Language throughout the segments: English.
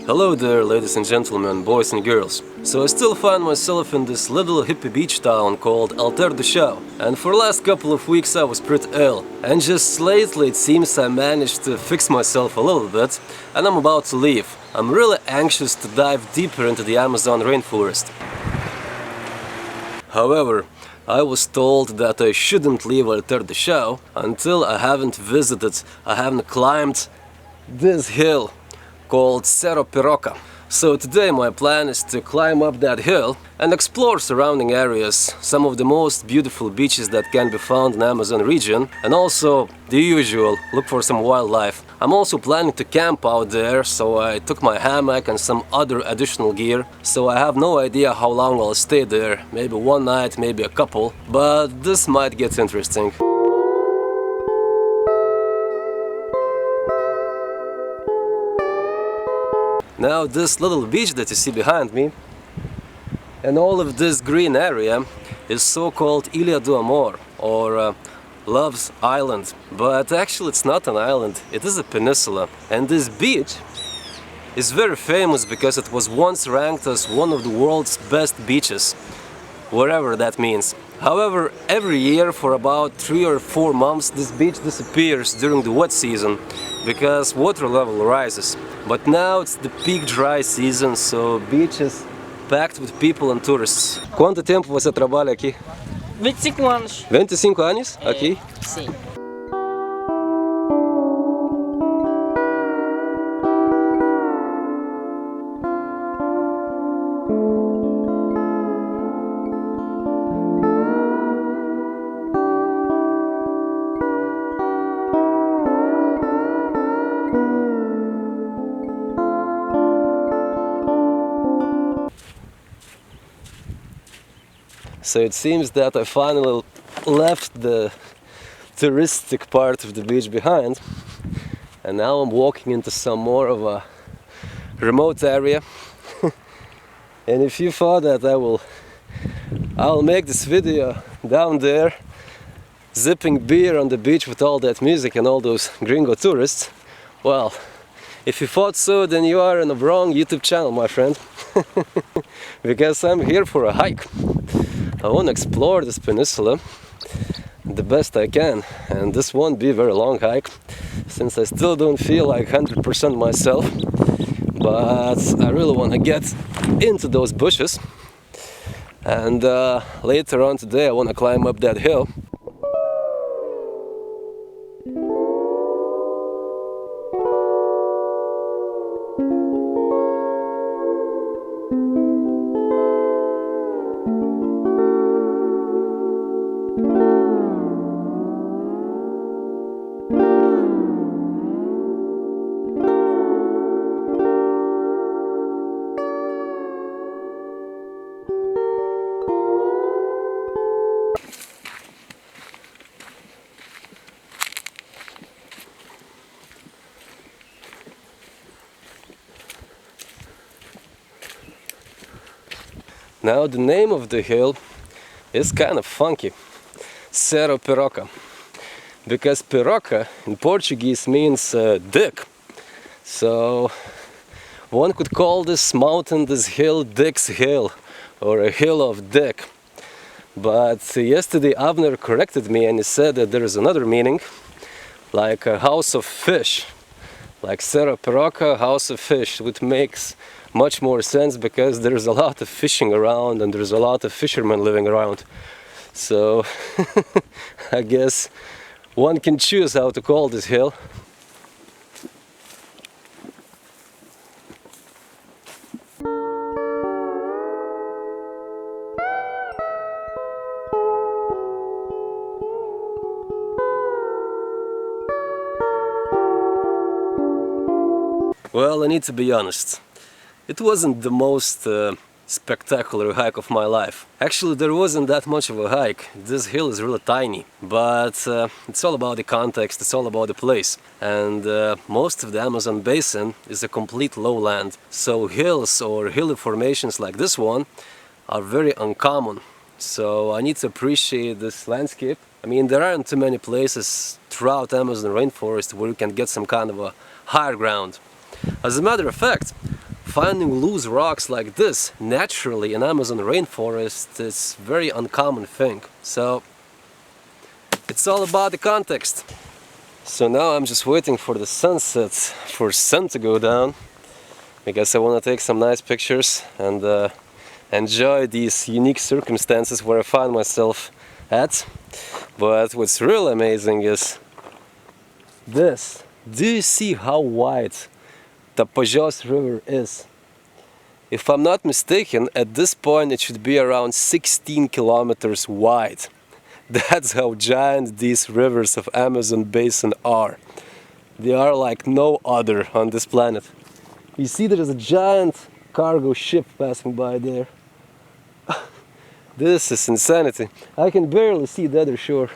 Hello there, ladies and gentlemen, boys and girls. So I still find myself in this little hippie beach town called Chão, and for the last couple of weeks I was pretty ill. And just lately it seems I managed to fix myself a little bit, and I'm about to leave. I'm really anxious to dive deeper into the Amazon rainforest. However, I was told that I shouldn't leave Chão until I haven't climbed this hill called Cerro Piroca. So today my plan is to climb up that hill and explore surrounding areas, some of the most beautiful beaches that can be found in the Amazon region, and also the usual, look for some wildlife. I'm also planning to camp out there, so I took my hammock and some other additional gear, so I have no idea how long I'll stay there, maybe one night, maybe a couple, but this might get interesting. Now this little beach that you see behind me and all of this green area is so-called Ilha do Amor, or Love's Island, but actually it's not an island, it is a peninsula, and this beach is very famous because it was once ranked as one of the world's best beaches, whatever that means. However, every year for about 3 or 4 months this beach disappears during the wet season because water level rises. But now it's the peak dry season, so beach is packed with people and tourists. Quanto tempo você trabalha aqui? 25 anos. 25 anos aqui? Sim. So it seems that I finally left the touristic part of the beach behind, and now I'm walking into some more of a remote area. And if you thought that I'll make this video down there zipping beer on the beach with all that music and all those gringo tourists, well, if you thought so, then you are in the wrong YouTube channel, my friend. Because I'm here for a hike. I want to explore this peninsula the best I can, and this won't be a very long hike since I still don't feel like 100% myself, but I really want to get into those bushes, and later on today I want to climb up that hill. Now the name of the hill is kind of funky, Cerro Piroca, because piroca in Portuguese means dick. So one could call this mountain, this hill, Dick's Hill, or a hill of Dick. But yesterday Avner corrected me and he said that there is another meaning, like a house of fish, like Cerro Piroca, house of fish, which makes much more sense because there's a lot of fishing around and there's a lot of fishermen living around. So I guess one can choose how to call this hill. Well, I need to be honest. It wasn't the most spectacular hike of my life. Actually, there wasn't that much of a hike. This hill is really tiny, but it's all about the context, it's all about the place. And most of the Amazon basin is a complete lowland. So hills or hilly formations like this one are very uncommon. So I need to appreciate this landscape. I mean, there aren't too many places throughout Amazon rainforest where you can get some kind of a higher ground. As a matter of fact, Finding loose rocks like this naturally in Amazon rainforest is a very uncommon thing. So it's all about the context. So now I'm just waiting for the sunset, for sun to go down, because I want to take some nice pictures and enjoy these unique circumstances where I find myself at. But what's really amazing is this. Do you see how wide the Pažios river is? If I'm not mistaken, at this point it should be around 16 kilometers wide. That's how giant these rivers of Amazon basin are. They are like no other on this planet. You see there is a giant cargo ship passing by there. This is insanity. I can barely see the other shore.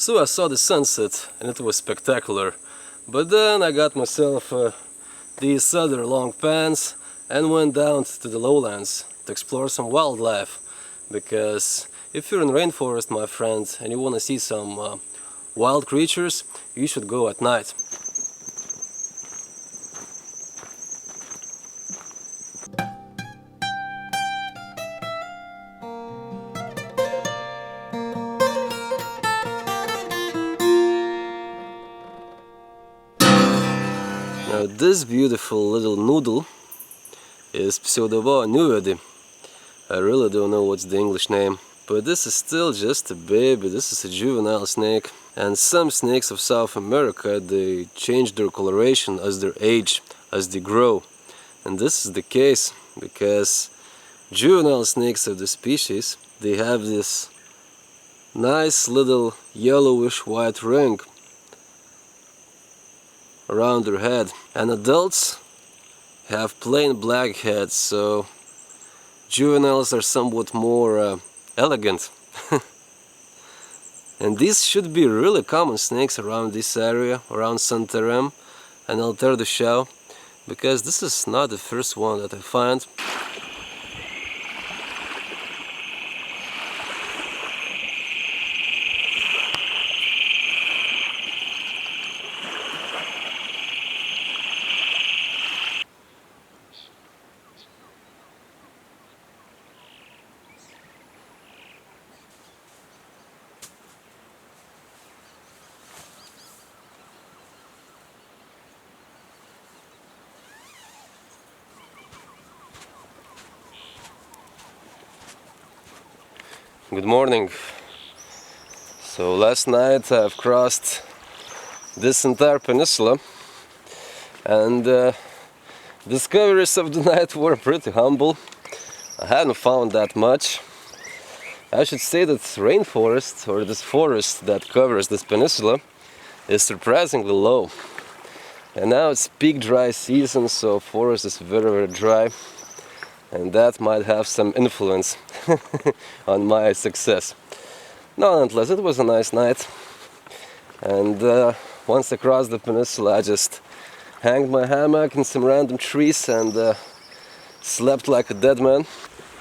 So I saw the sunset and it was spectacular, but then I got myself these other long pants and went down to the lowlands to explore some wildlife, because if you're in rainforest, my friend, and you want to see some wild creatures, you should go at night. Now this beautiful little noodle is Pseudovoa nuvedi. I really don't know what's the English name, but this is still just a baby. This is a juvenile snake, and some snakes of South America, they change their coloration as they age, as they grow. And this is the case because juvenile snakes of the species, they have this nice little yellowish white ring around their head, and adults have plain black heads, so juveniles are somewhat more elegant. And these should be really common snakes around this area, around Santarém and Alter do Chão, because this is not the first one that I find. Good morning. So last night I've crossed this entire peninsula, and discoveries of the night were pretty humble. I hadn't found that much. I should say that rainforest, or this forest that covers this peninsula, is surprisingly low. And now it's peak dry season, so forest is very dry. And that might have some influence on my success. Nonetheless, it was a nice night, and once I crossed the peninsula, I just hanged my hammock in some random trees and slept like a dead man.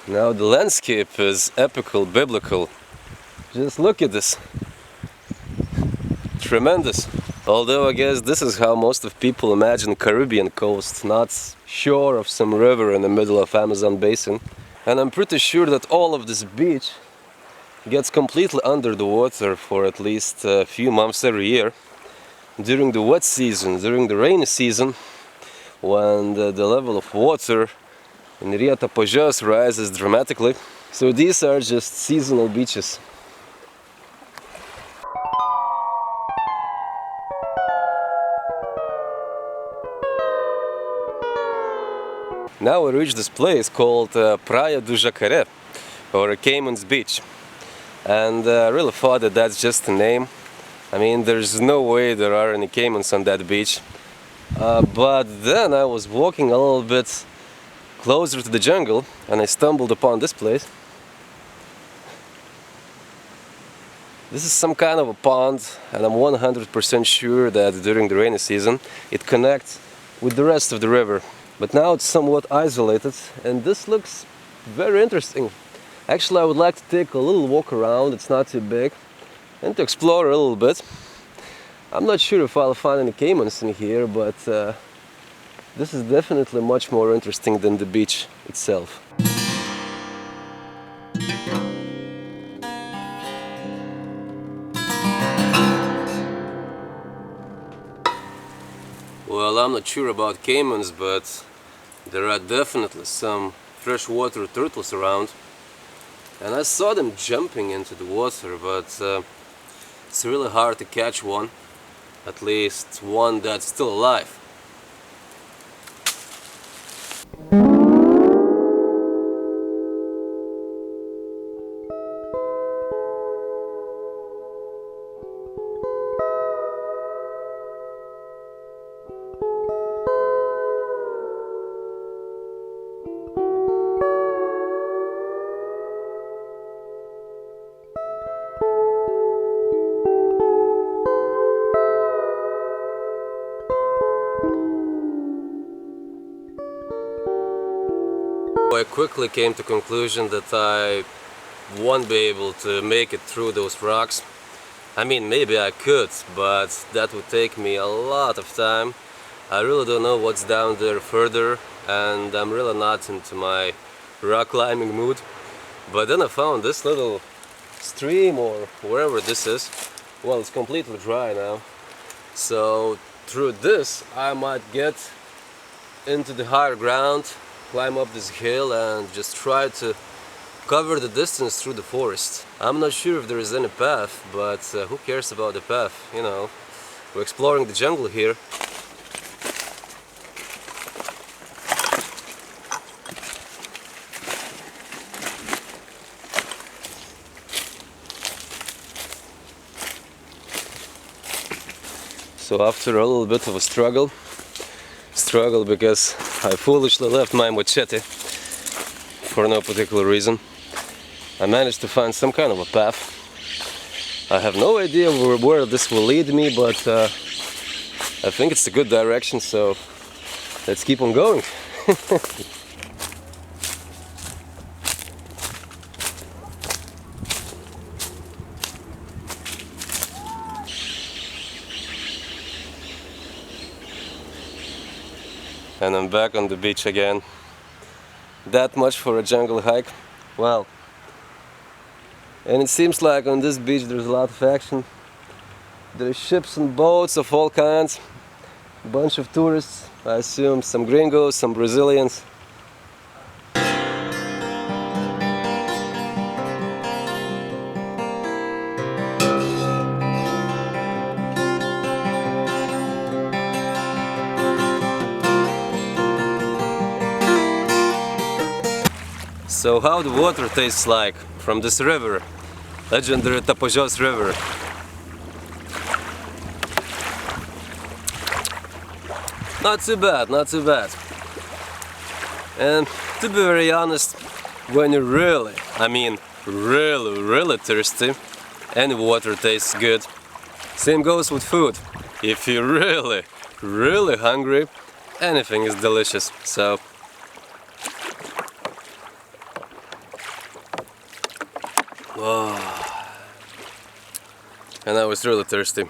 Now the landscape is epical, biblical. Just look at this. Tremendous. Although I guess this is how most of people imagine Caribbean coast, not shore of some river in the middle of Amazon basin. And I'm pretty sure that all of this beach gets completely under the water for at least a few months every year. During the wet season, during the rainy season, when the level of water in Rio Tapajós rises dramatically. So these are just seasonal beaches. Now we reached this place called Praia do Jacaré, or Cayman's Beach. And I really thought that that's just a name. I mean, there's no way there are any caimans on that beach. But then I was walking a little bit closer to the jungle and I stumbled upon this place. This is some kind of a pond, and I'm 100% sure that during the rainy season it connects with the rest of the river. But now it's somewhat isolated, and this looks very interesting. Actually, I would like to take a little walk around, it's not too big, and to explore a little bit. I'm not sure if I'll find any caimans in here, but this is definitely much more interesting than the beach itself. Well, I'm not sure about caimans, but there are definitely some freshwater turtles around. And I saw them jumping into the water, but it's really hard to catch one. At least one that's still alive. I quickly came to the conclusion that I won't be able to make it through those rocks. I mean, maybe I could, but that would take me a lot of time. I really don't know what's down there further, and I'm really not into my rock climbing mood. But then I found this little stream, or wherever this is. Well, it's completely dry now. So through this I might get into the higher ground, climb up this hill and just try to cover the distance through the forest. I'm not sure if there is any path, but who cares about the path, you know. We're exploring the jungle here. So after a little bit of a struggle because I foolishly left my machete for no particular reason, I managed to find some kind of a path. I have no idea where this will lead me, but I think it's a good direction, so let's keep on going. And I'm back on the beach again. That much for a jungle hike. Wow. And it seems like on this beach there's a lot of action. There's ships and boats of all kinds. A bunch of tourists, I assume some gringos, some Brazilians. So how the water tastes like from this river, legendary Tapajós River. Not too bad, not too bad. And to be very honest, when you're really, I mean really thirsty, any water tastes good. Same goes with food. If you're really hungry, anything is delicious. So and I was really thirsty.